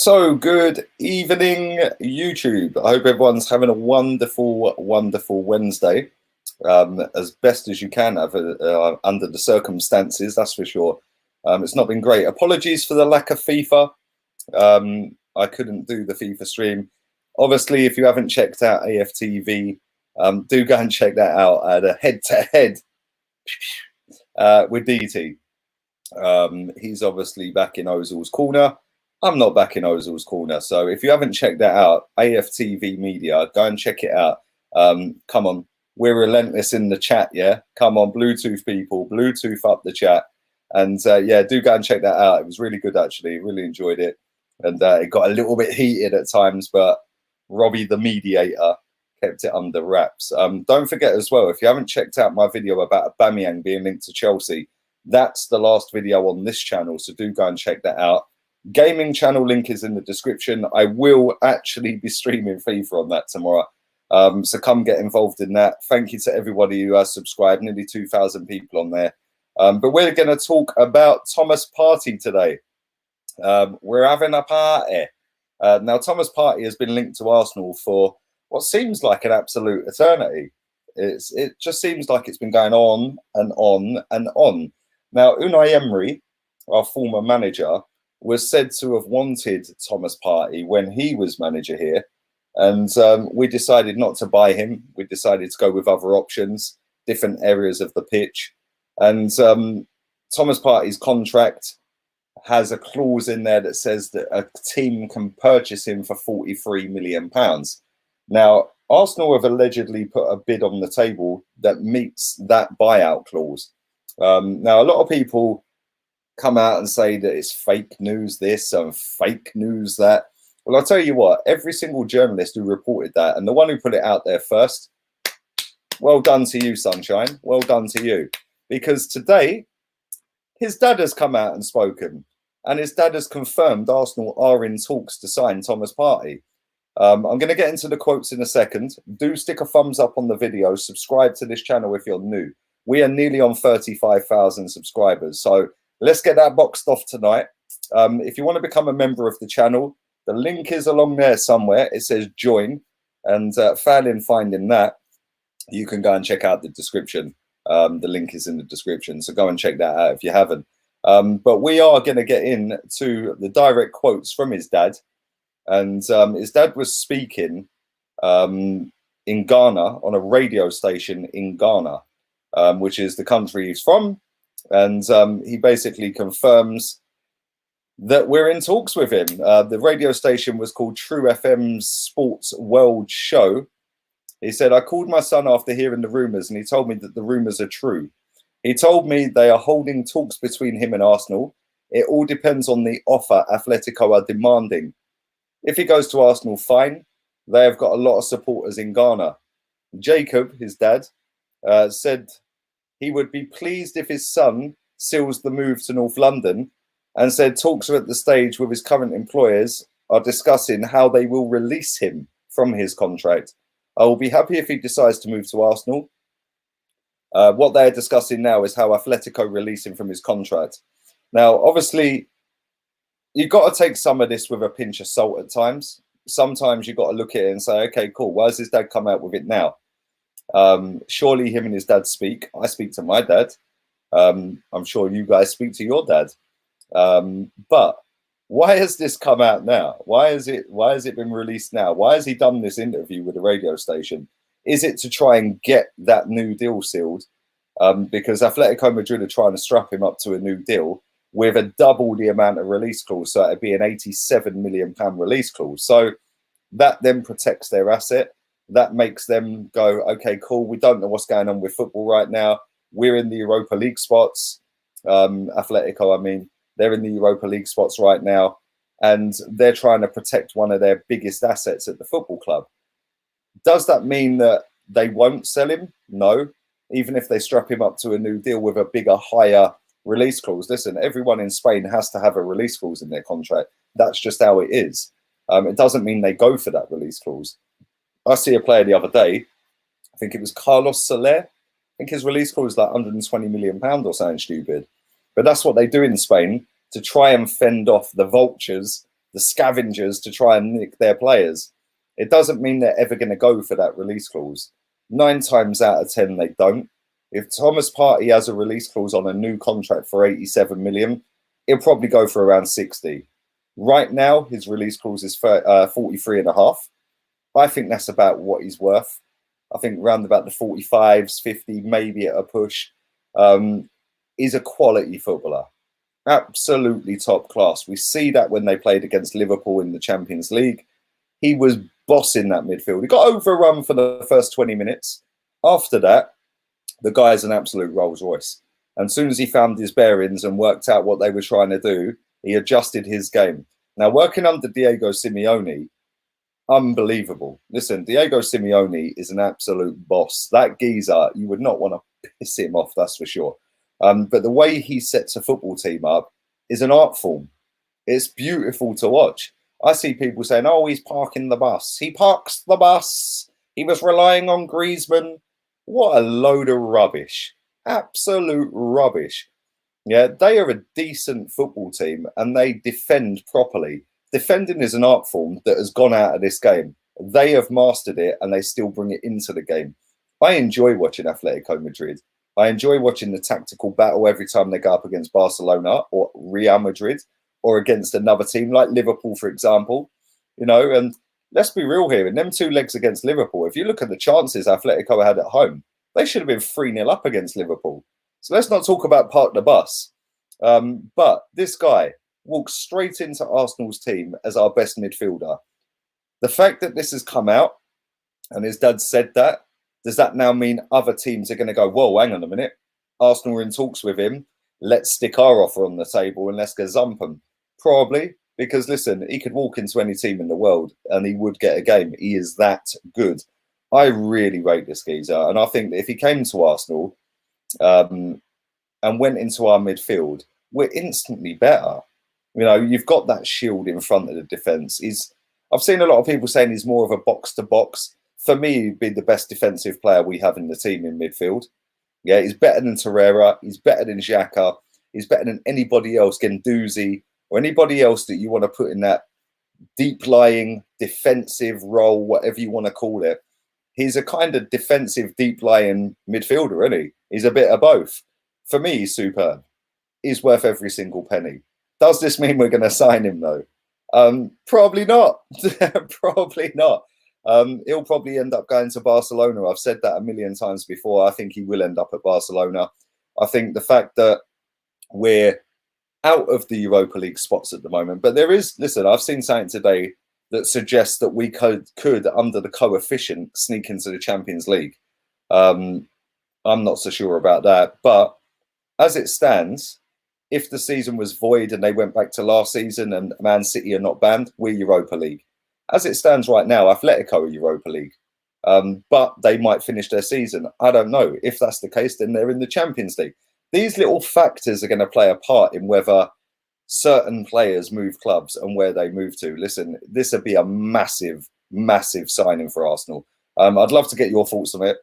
So, good evening, YouTube. I hope everyone's having a wonderful, wonderful Wednesday, as best as you can have under the circumstances, that's for sure. It's not been great. Apologies for the lack of FIFA. I couldn't do the FIFA stream. Obviously, if you haven't checked out AFTV, do go and check that out at a head-to-head with DT. He's obviously back in Ozil's corner. I'm not back in Ozil's corner. So if you haven't checked that out, AFTV Media, go and check it out. Come on, we're relentless in the chat, yeah? Come on, Bluetooth people, Bluetooth up the chat. And yeah, do go and check that out. It was really good, actually. Really enjoyed it. And it got a little bit heated at times, but Robbie, the mediator, kept it under wraps. Don't forget as well, if you haven't checked out my video about Aubameyang being linked to Chelsea, that's the last video on this channel. So do go and check that out. Gaming channel link is in the description. I will actually be streaming FIFA on that tomorrow. So come get involved in that. Thank you to everybody who has subscribed, nearly 2,000 people on there. But we're going to talk about Thomas Partey today. We're having a party. Now, Thomas Partey has been linked to Arsenal for what seems like an absolute eternity. It just seems like it's been going on and on and on. Now, Unai Emery, our former manager, was said to have wanted Thomas Partey when he was manager here. And we decided not to buy him. We decided to go with other options, different areas of the pitch. And Thomas Partey's contract has a clause in there that says that a team can purchase him for £43 million. Now, Arsenal have allegedly put a bid on the table that meets that buyout clause. Now, a lot of people come out and say that it's fake news this and fake news that. Well, I'll tell you what, every single journalist who reported that and the one who put it out there first, well done to you, Sunshine. Well done to you. Because today, his dad has come out and spoken, and his dad has confirmed Arsenal are in talks to sign Thomas Partey. I'm going to get into the quotes in a second. Do stick a thumbs up on the video. Subscribe to this channel if you're new. We are nearly on 35,000 subscribers. So let's get that boxed off tonight. If you want to become a member of the channel, the link is along there somewhere. It says join. And failing finding that, you can go and check out the description. The link is in the description. So go and check that out if you haven't. But we are going to get into the direct quotes from his dad. And his dad was speaking in Ghana on a radio station in Ghana, which is the country he's from. And he basically confirms that we're in talks with him. The radio station was called True FM's Sports World Show. He said, I called my son after hearing the rumours and he told me that the rumours are true. He told me they are holding talks between him and Arsenal. It all depends on the offer Atletico are demanding. If he goes to Arsenal, fine. They have got a lot of supporters in Ghana. Jacob, his dad, said he would be pleased if his son seals the move to North London, and said talks are at the stage with his current employers are discussing how they will release him from his contract. I will be happy if he decides to move to Arsenal. What they're discussing now is how Atletico release him from his contract. Now, obviously, you've got to take some of this with a pinch of salt at times. Sometimes you've got to look at it and say, okay, cool. Why has his dad come out with it now? Surely him and his dad speak. I speak to my dad. I'm sure you guys speak to your dad. But why has this come out now? Why has it been released now? Why has he done this interview with the radio station? Is it to try and get that new deal sealed? Because Atletico Madrid are trying to strap him up to a new deal with a double the amount of release clause. So it'd be an £87 million release clause. So that then protects their asset. That makes them go, okay, cool. We don't know what's going on with football right now. We're in the Europa League spots. Atletico, I mean, they're in the Europa League spots right now. And they're trying to protect one of their biggest assets at the football club. Does that mean that they won't sell him? No. Even if they strap him up to a new deal with a bigger, higher release clause. Listen, everyone in Spain has to have a release clause in their contract. That's just how it is. It doesn't mean they go for that release clause. I see a player the other day, I think it was Carlos Soler. I think his release clause is like £120 million or something stupid. But that's what they do in Spain to try and fend off the vultures the scavengers to try and nick their players. It doesn't mean they're ever going to go for that release clause. 9 times out of 10, they don't. If Thomas Partey has a release clause on a new contract for 87 million, he'll probably go for around 60. Right now, his release clause is 43.5. I think that's about what he's worth. I think round about the 45s, 50, maybe at a push. He's a quality footballer. Absolutely top class. We see that when they played against Liverpool in the Champions League. He was bossing that midfield. He got overrun for the first 20 minutes. After that, the guy's an absolute Rolls Royce. And as soon as he found his bearings and worked out what they were trying to do, he adjusted his game. Now, working under Diego Simeone, unbelievable. Listen, Diego Simeone is an absolute boss. That geezer, you would not want to piss him off, that's for sure. But the way he sets a football team up is an art form. It's beautiful to watch. I see people saying, oh, he's parking the bus. He parks the bus. He was relying on Griezmann. What a load of rubbish. Absolute rubbish. Yeah, they are a decent football team and they defend properly. Defending is an art form that has gone out of this game. They have mastered it and they still bring it into the game. I enjoy watching Atletico Madrid. I enjoy watching the tactical battle every time they go up against Barcelona or Real Madrid or against another team like Liverpool, for example. You know, and let's be real here. In them 2 legs against Liverpool, if you look at the chances Atletico had at home, they should have been 3-0 up against Liverpool. So let's not talk about park the bus. But this guy walks straight into Arsenal's team as our best midfielder. The fact that this has come out and his dad said that, does that now mean other teams are going to go, whoa, hang on a minute. Arsenal are in talks with him. Let's stick our offer on the table and let's go zump him. Probably, because listen, he could walk into any team in the world and he would get a game. He is that good. I really rate this geezer. And I think that if he came to Arsenal and went into our midfield, we're instantly better. You know, you've got that shield in front of the defence. I've seen a lot of people saying he's more of a box-to-box. For me, he'd be the best defensive player we have in the team in midfield. Yeah, he's better than Torreira. He's better than Xhaka. He's better than anybody else, Guendouzi, or anybody else that you want to put in that deep-lying defensive role, whatever you want to call it. He's a kind of defensive, deep-lying midfielder, isn't he? He's a bit of both. For me, he's superb. He's worth every single penny. Does this mean we're going to sign him, though? Probably not. Probably not. He'll probably end up going to Barcelona. I've said that a million times before. I think he will end up at Barcelona. I think the fact that we're out of the Europa League spots at the moment, but there is, listen, I've seen something today that suggests that we could under the coefficient, sneak into the Champions League. I'm not so sure about that. But as it stands, if the season was void and they went back to last season and Man City are not banned, we're Europa League. As it stands right now, Atletico are Europa League. But they might finish their season. I don't know. If that's the case, then they're in the Champions League. These little factors are going to play a part in whether certain players move clubs and where they move to. Listen, this would be a massive, massive signing for Arsenal. I'd love to get your thoughts on it.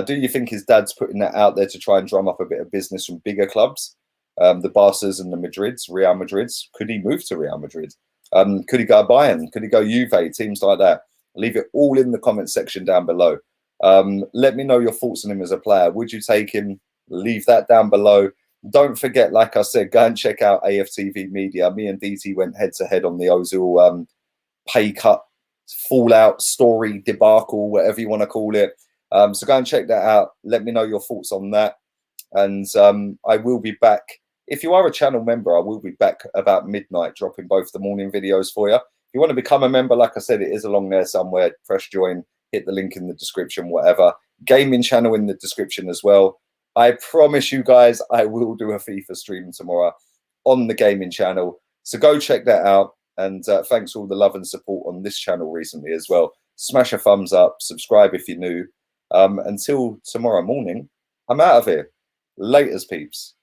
Do you think his dad's putting that out there to try and drum up a bit of business from bigger clubs? The Barças and the Madrids, Real Madrids. Could he move to Real Madrid? Could he go Bayern? Could he go Juve? Teams like that. Leave it all in the comment section down below. Let me know your thoughts on him as a player. Would you take him? Leave that down below. Don't forget, like I said, go and check out AFTV Media. Me and DT went head-to-head on the Ozil pay cut, fallout, story, debacle, whatever you want to call it. So go and check that out. Let me know your thoughts on that. And I will be back. If you are a channel member, I will be back about midnight, dropping both the morning videos for you. If you want to become a member, like I said, it is along there somewhere. Press join, hit the link in the description, whatever. Gaming channel in the description as well. I promise you guys, I will do a FIFA stream tomorrow on the gaming channel. So go check that out. And thanks for all the love and support on this channel recently as well. Smash a thumbs up, subscribe if you're new. Until tomorrow morning, I'm out of here. Laters, peeps.